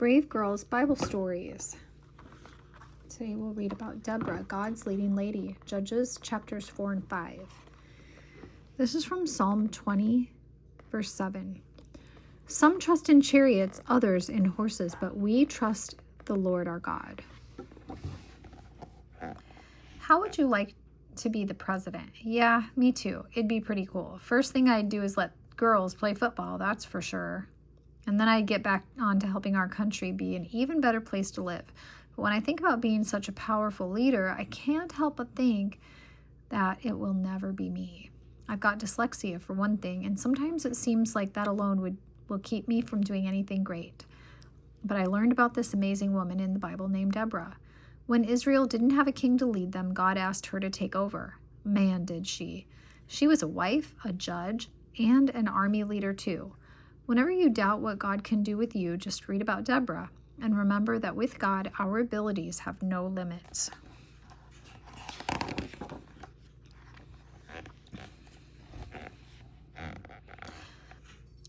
Brave Girls Bible Stories. Today we'll read about Deborah, God's leading lady, Judges chapters 4 and 5. This is from Psalm 20, verse 7. Some trust in chariots, others in horses, but we trust the Lord our God. How would you like to be the president? Yeah, me too. It'd be pretty cool. First thing I'd do is let girls play football, that's for sure. And then I'd get back on to helping our country be an even better place to live. But when I think about being such a powerful leader, I can't help but think that it will never be me. I've got dyslexia for one thing, and sometimes it seems like that alone will keep me from doing anything great. But I learned about this amazing woman in the Bible named Deborah. When Israel didn't have a king to lead them, God asked her to take over. Man, did she. She was a wife, a judge, and an army leader too. Whenever you doubt what God can do with you, just read about Deborah and remember that with God, our abilities have no limits.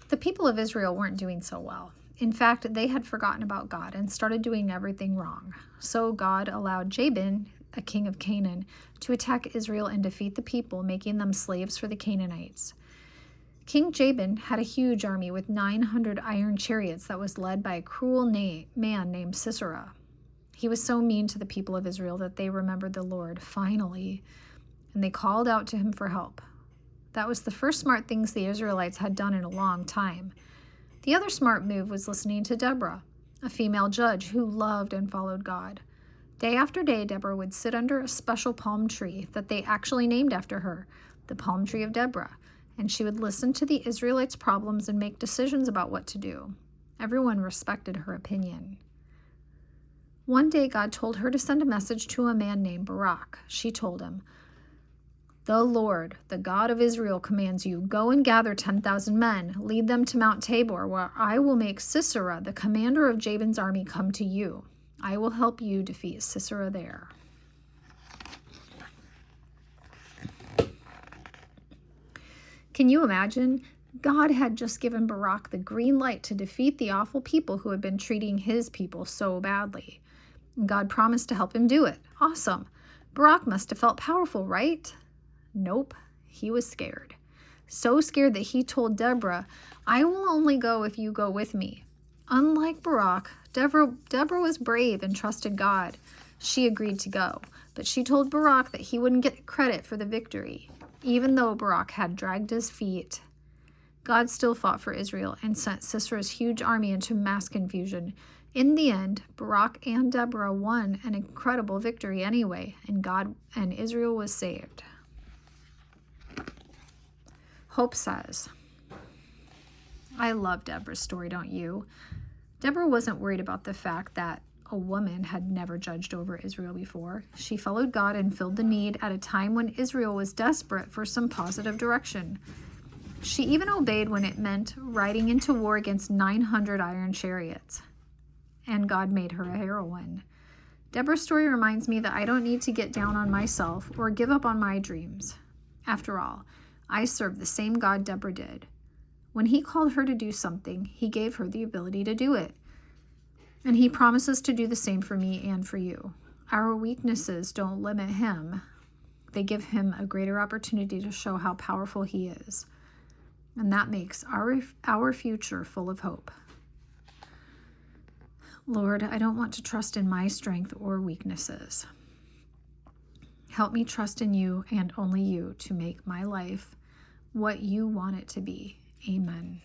The people of Israel weren't doing so well. In fact, they had forgotten about God and started doing everything wrong. So God allowed Jabin, a king of Canaan, to attack Israel and defeat the people, making them slaves for the Canaanites. King Jabin had a huge army with 900 iron chariots that was led by a cruel man named Sisera. He was so mean to the people of Israel that they remembered the Lord, finally, and they called out to him for help. That was the first smart things the Israelites had done in a long time. The other smart move was listening to Deborah, a female judge who loved and followed God. Day after day, Deborah would sit under a special palm tree that they actually named after her, the palm tree of Deborah, and she would listen to the Israelites' problems and make decisions about what to do. Everyone respected her opinion. One day, God told her to send a message to a man named Barak. She told him, "The Lord, the God of Israel, commands you, go and gather 10,000 men, lead them to Mount Tabor, where I will make Sisera, the commander of Jabin's army, come to you. I will help you defeat Sisera there." Can you imagine? God had just given Barak the green light to defeat the awful people who had been treating his people so badly. God promised to help him do it. Awesome. Barak must have felt powerful, right? Nope, he was scared. So scared that he told Deborah, "I will only go if you go with me." Unlike Barak, Deborah was brave and trusted God. She agreed to go, but she told Barak that he wouldn't get credit for the victory. Even though Barak had dragged his feet, God still fought for Israel and sent Sisera's huge army into mass confusion. In the end, Barak and Deborah won an incredible victory anyway, and God and Israel was saved. Hope says, I love Deborah's story, don't you? Deborah wasn't worried about the fact that a woman had never judged over Israel before. She followed God and filled the need at a time when Israel was desperate for some positive direction. She even obeyed when it meant riding into war against 900 iron chariots. And God made her a heroine. Deborah's story reminds me that I don't need to get down on myself or give up on my dreams. After all, I serve the same God Deborah did. When he called her to do something, he gave her the ability to do it. And he promises to do the same for me and for you. Our weaknesses don't limit him. They give him a greater opportunity to show how powerful he is. And that makes our future full of hope. Lord, I don't want to trust in my strength or weaknesses. Help me trust in you and only you to make my life what you want it to be. Amen.